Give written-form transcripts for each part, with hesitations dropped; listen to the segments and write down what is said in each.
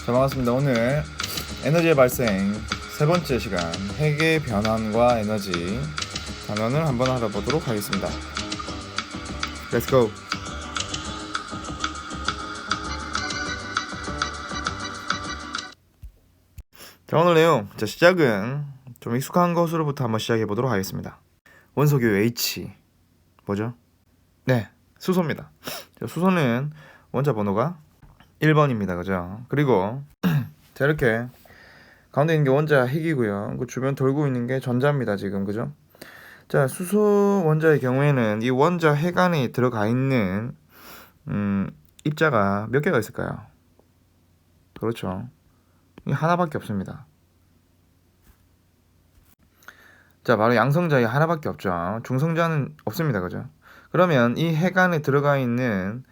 자, 반갑습니다. 오늘 에너지의 발생 세 번째 시간 핵의 변환과 에너지 단원을 한번 알아보도록 하겠습니다. Let's go. 자, 오늘 내용 시작은 좀 익숙한 것으로부터 한번 시작해 보도록 하겠습니다. 원소교 H 뭐죠? 네, 수소입니다. 수소는 원자 번호가 1번입니다. 그죠? 그리고 자, 이렇게 가운데 있는 게 원자 핵이고요. 그 주변 돌고 있는 게 전자입니다. 지금 그죠? 자, 수소 원자의 경우에는 이 원자 핵 안에 들어가 있는 입자가 몇 개가 있을까요? 그렇죠. 이 하나밖에 없습니다. 자, 바로 양성자에 하나밖에 없죠. 중성자는 없습니다. 그죠? 그러면 이 핵 안에 들어가 있는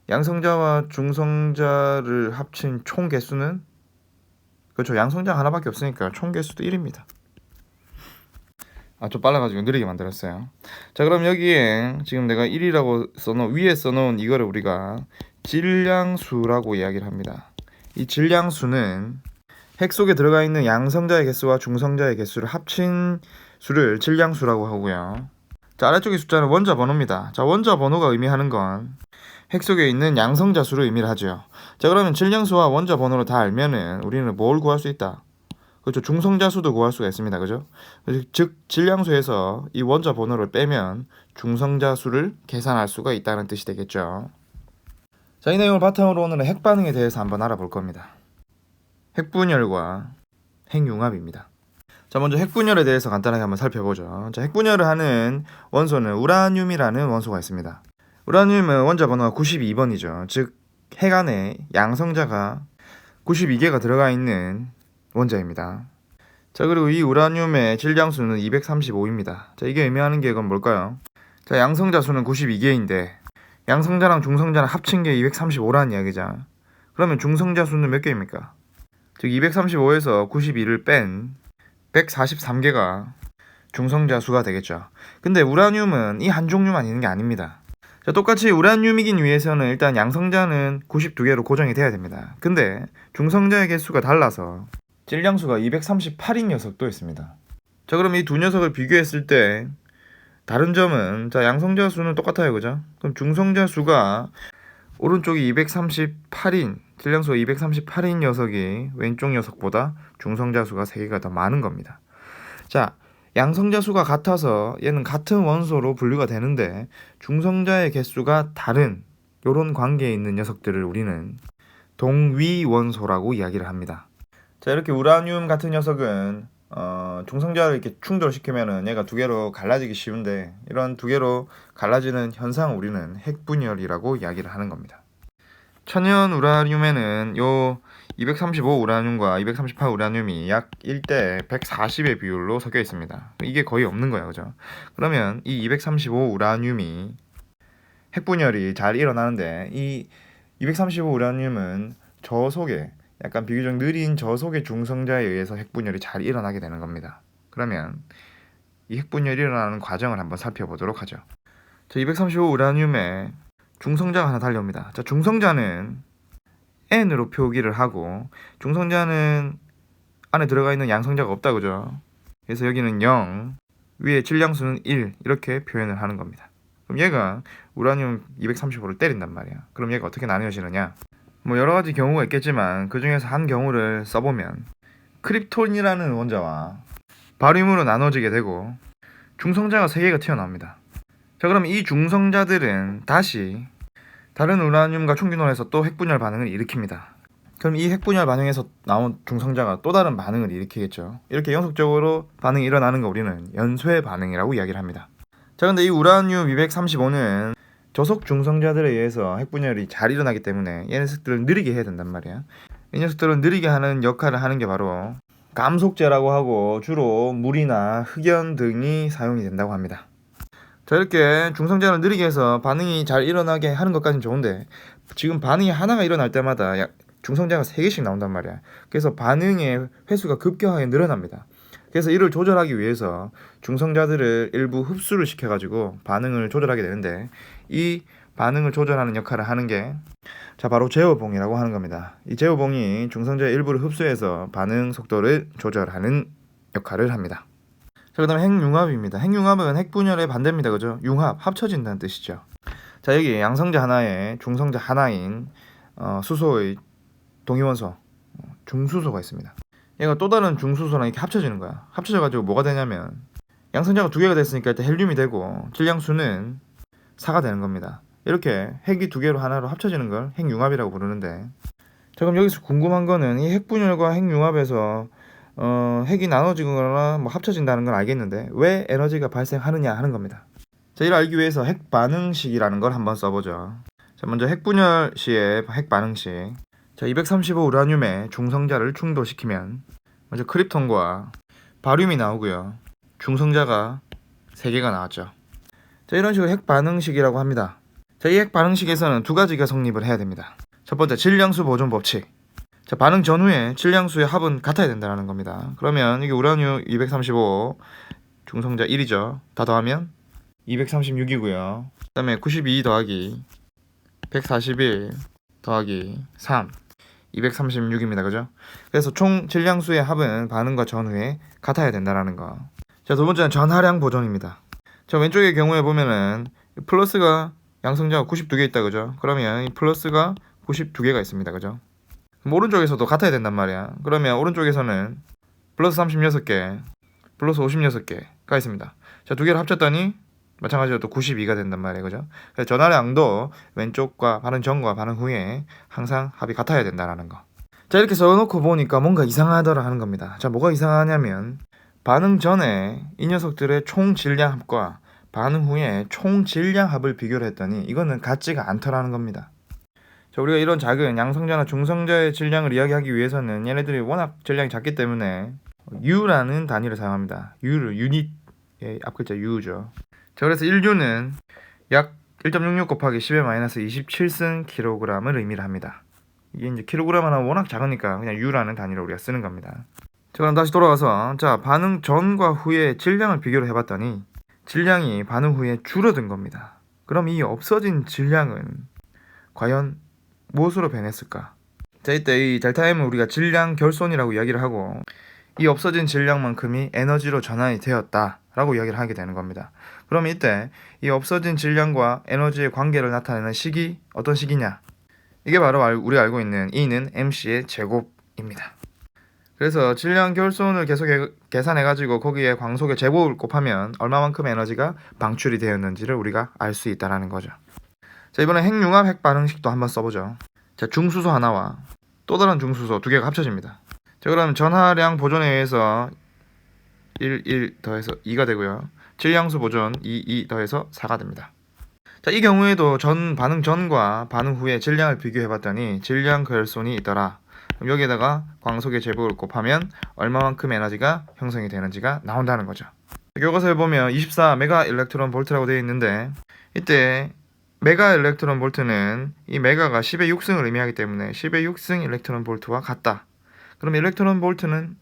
양성자와 중성자를 합친 총 개수는, 그렇죠, 양성자 하나밖에 없으니까 총 개수도 1입니다. 좀 빨라가지고 느리게 만들었어요. 자, 그럼 여기에 지금 내가 1이라고 위에 써놓은 이거를 우리가 질량수라고 이야기를 합니다. 이 질량수는 핵 속에 들어가 있는 양성자의 개수와 중성자의 개수를 합친 수를 질량수라고 하고요. 자, 아래쪽의 숫자는 원자 번호입니다. 자, 원자 번호가 의미하는 건 핵 속에 있는 양성자 수를 의미를 하죠. 자, 그러면 질량수와 원자 번호를 다 알면은 우리는 뭘 구할 수 있다? 그렇죠. 중성자 수도 구할 수가 있습니다. 그죠? 즉 질량수에서 이 원자 번호를 빼면 중성자 수를 계산할 수가 있다는 뜻이 되겠죠. 자, 이 내용을 바탕으로 오늘은 핵 반응에 대해서 한번 알아볼 겁니다. 핵분열과 핵융합입니다. 자, 먼저 핵분열에 대해서 간단하게 한번 살펴보죠. 자, 핵분열을 하는 원소는 우라늄이라는 원소가 있습니다. 우라늄은 원자 번호가 92번이죠. 즉 핵 안에 양성자가 92개가 들어가 있는 원자입니다. 자, 그리고 이 우라늄의 질량수는 235입니다. 자, 이게 의미하는 게 이건 뭘까요? 자, 양성자 수는 92개인데 양성자랑 중성자랑 합친 게 235라는 이야기죠. 그러면 중성자 수는 몇 개입니까? 즉 235에서 92를 뺀 143개가 중성자 수가 되겠죠. 근데 우라늄은 이 한 종류만 있는 게 아닙니다. 자, 똑같이 우라늄이긴 위해서는 일단 양성자는 92개로 고정이 돼야 됩니다. 근데 중성자의 개수가 달라서 질량수가 238인 녀석도 있습니다. 자, 그럼 이 두 녀석을 비교했을 때 다른 점은, 자, 양성자 수는 똑같아요. 그죠? 그럼 중성자 수가 오른쪽이 238인, 질량수가 238인 녀석이 왼쪽 녀석보다 중성자 수가 3개가 더 많은 겁니다. 자, 양성자 수가 같아서 얘는 같은 원소로 분류가 되는데 중성자의 개수가 다른 요런 관계에 있는 녀석들을 우리는 동위 원소라고 이야기를 합니다. 자, 이렇게 우라늄 같은 녀석은 중성자를 이렇게 충돌시키면은 얘가 두 개로 갈라지기 쉬운데 이런 두 개로 갈라지는 현상을 우리는 핵분열이라고 이야기를 하는 겁니다. 천연 우라늄에는 요 235 우라늄과 238 우라늄이 약 1대 140의 비율로 섞여 있습니다. 이게 거의 없는 거예요. 그죠? 그러면 이 235 우라늄이 핵분열이 잘 일어나는데 이 235 우라늄은 저속의, 약간 비교적 느린 저속의 중성자에 의해서 핵분열이 잘 일어나게 되는 겁니다. 그러면 이 핵분열이 일어나는 과정을 한번 살펴보도록 하죠. 자, 235 우라늄에 중성자가 하나 달려옵니다. 자, 중성자는 N으로 표기를 하고 중성자는 안에 들어가 있는 양성자가 없다. 그죠? 그래서 여기는 0, 위에 질량수는 1 이렇게 표현을 하는 겁니다. 그럼 얘가 우라늄 235를 때린단 말이야. 그럼 얘가 어떻게 나뉘어지느냐? 뭐 여러 가지 경우가 있겠지만 그 중에서 한 경우를 써보면 크립톤이라는 원자와 바륨으로 나눠지게 되고 중성자가 3개가 튀어나옵니다. 자, 그럼 이 중성자들은 다시 다른 우라늄과 총균원해서 또 핵분열 반응을 일으킵니다. 그럼 이 핵분열 반응에서 나온 중성자가 또 다른 반응을 일으키겠죠. 이렇게 연속적으로 반응이 일어나는 거 우리는 연쇄 반응이라고 이야기를 합니다. 자, 근데 이 우라늄 235는 저속 중성자들에 의해서 핵분열이 잘 일어나기 때문에 이 녀석들을 느리게 해야 된단 말이야. 이 녀석들을 느리게 하는 역할을 하는 게 바로 감속제라고 하고 주로 물이나 흑연 등이 사용이 된다고 합니다. 자, 이렇게 중성자를 느리게 해서 반응이 잘 일어나게 하는 것까지는 좋은데 지금 반응이 하나가 일어날 때마다 중성자가 3개씩 나온단 말이야. 그래서 반응의 횟수가 급격하게 늘어납니다. 그래서 이를 조절하기 위해서 중성자들을 일부 흡수를 시켜가지고 반응을 조절하게 되는데 이 반응을 조절하는 역할을 하는 게 바로 제어봉이라고 하는 겁니다. 이 제어봉이 중성자의 일부를 흡수해서 반응 속도를 조절하는 역할을 합니다. 자, 그다음에 핵융합입니다. 핵융합은 핵분열의 반대입니다. 그죠? 융합, 합쳐진다는 뜻이죠. 자, 여기 양성자 하나에 중성자 하나인 수소의 동위원소, 중수소가 있습니다. 얘가 또 다른 중수소랑 이렇게 합쳐지는 거야. 합쳐져가지고 뭐가 되냐면 양성자가 2개가 됐으니까 일단 헬륨이 되고 질량수는 4가 되는 겁니다. 이렇게 핵이 2개로 하나로 합쳐지는 걸 핵융합이라고 부르는데, 자, 그럼 여기서 궁금한 거는 이 핵분열과 핵융합에서 핵이 나눠지거나 뭐 합쳐진다는 건 알겠는데 왜 에너지가 발생하느냐 하는 겁니다. 자, 이를 알기 위해서 핵반응식이라는 걸 한번 써보죠. 자, 먼저 핵분열 시의 핵반응식. 자, 235 우라늄에 중성자를 충돌시키면 먼저 크립톤과 바륨이 나오고요. 중성자가 3개가 나왔죠. 자, 이런 식으로 핵반응식이라고 합니다. 자, 이 핵반응식에서는 2가지가 성립을 해야 됩니다. 첫 번째, 질량수 보존 법칙. 자, 반응 전후에 질량수의 합은 같아야 된다는 겁니다. 그러면 이게 우라늄 235, 중성자 1이죠. 다 더하면 236이고요. 그 다음에 92 더하기 141 더하기 3, 236입니다. 그죠? 그래서 총 질량수의 합은 반응과 전후에 같아야 된다는 거. 자, 두 번째는 전하량 보존입니다. 자, 왼쪽의 경우에 보면은 플러스가 양성자가 92개 있다. 그죠? 그러면 이 플러스가 92개가 있습니다. 그죠? 그럼 오른쪽에서도 같아야 된단 말이야. 그러면 오른쪽에서는 플러스 36개, 플러스 56개가 있습니다. 자, 2개를 합쳤더니 마찬가지로 또 92가 된단 말이에요. 그죠? 그래서 전하량도 왼쪽과 반응 전과 반응 후에 항상 합이 같아야 된다는 거. 자, 이렇게 써놓고 보니까 뭔가 이상하더라 하는 겁니다. 자, 뭐가 이상하냐면 반응 전에 이 녀석들의 총 질량 합과 반응 후에 총 질량 합을 비교를 했더니 이거는 같지가 않더라는 겁니다. 자, 우리가 이런 작은 양성자나 중성자의 질량을 이야기하기 위해서는 얘네들이 워낙 질량이 작기 때문에 U라는 단위를 사용합니다. U를 유닛의 앞글자 U죠. 자, 그래서 1U는 약 1.66 곱하기 10의 마이너스 27승 kg을 의미를 합니다. 이게 이제 kg 하나 워낙 작으니까 그냥 U라는 단위로 우리가 쓰는 겁니다. 자, 그럼 다시 돌아가서 반응 전과 후에 질량을 비교를 해봤더니 질량이 반응 후에 줄어든 겁니다. 그럼 이 없어진 질량은 과연 무엇으로 변했을까? 자, 이때 이 델타-M을 우리가 질량 결손이라고 이야기를 하고 이 없어진 질량만큼이 에너지로 전환이 되었다라고 이야기를 하게 되는 겁니다. 그럼 이때 이 없어진 질량과 에너지의 관계를 나타내는 식이 어떤 식이냐? 이게 바로 우리가 알고 있는 E는 mc의 제곱입니다. 그래서 질량 결손을 계속 계산해가지고 거기에 광속의 제곱을 곱하면 얼마만큼 에너지가 방출이 되었는지를 우리가 알 수 있다는 거죠. 자, 이번에 핵융합 핵반응식도 한번 써보죠. 자, 중수소 하나와 또 다른 중수소 2개가 합쳐집니다. 자, 그럼 전하량 보존에 의해서 1 더해서 2가 되고요. 질량수 보존 2 더해서 4가 됩니다. 자, 이 경우에도 반응 전과 반응 후에 질량을 비교해봤더니 질량 결손이 있더라. 그럼 여기에다가 광속의 제곱을 곱하면 얼마만큼 에너지가 형성이 되는지가 나온다는 거죠. 교과서에 보면 24 메가 일렉트론 볼트라고 되어 있는데 이때 메가 일렉트론 볼트는 이 메가가 10의 6승을 의미하기 때문에 10의 6승 일렉트론 볼트와 같다. 그럼 일렉트론 볼트는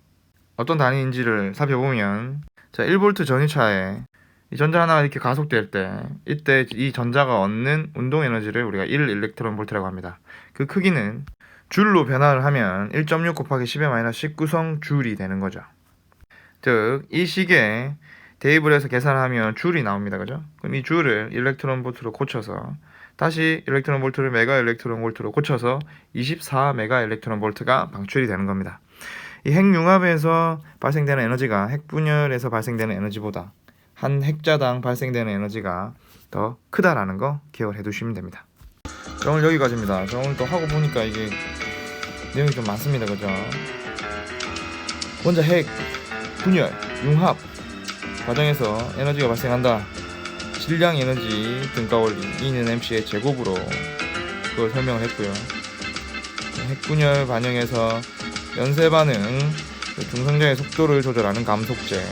어떤 단위인지를 살펴보면, 자, 1V 전위차에 이 전자 하나가 이렇게 가속될 때 이때 이 전자가 얻는 운동 에너지를 우리가 1 일렉트론 볼트라고 합니다. 그 크기는 줄로 변화를 하면 1.6 곱하기 10의 마이너스 19성 줄이 되는 거죠. 즉 이 식에 대입을 해서 계산하면 줄이 나옵니다. 그죠? 그럼 이 줄을 일렉트론 볼트로 고쳐서 다시 일렉트론 볼트를 메가 일렉트론 볼트로 고쳐서 24 메가 일렉트론 볼트가 방출이 되는 겁니다. 이 핵융합에서 발생되는 에너지가 핵분열에서 발생되는 에너지보다 한 핵자당 발생되는 에너지가 더 크다라는 거 기억을 해두시면 됩니다. 자, 오늘 여기까지입니다. 자, 오늘 또 하고 보니까 이게 내용이 좀 많습니다. 그죠? 먼저 핵, 분열, 융합 과정에서 에너지가 발생한다. 질량 에너지 등가 원리 E는 mc의 제곱으로 그걸 설명을 했고요. 핵분열 반영에서 연쇄 반응, 중성자의 속도를 조절하는 감속제,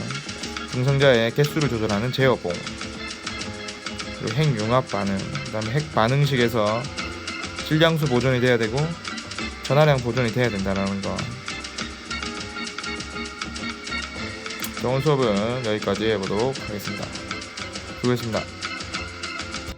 중성자의 개수를 조절하는 제어봉, 그리고 핵융합 반응, 그 다음에 핵 반응식에서 질량수 보존이 돼야 되고 전하량 보존이 돼야 된다는 거. 오늘 수업은 여기까지 해보도록 하겠습니다. 수고했습니다.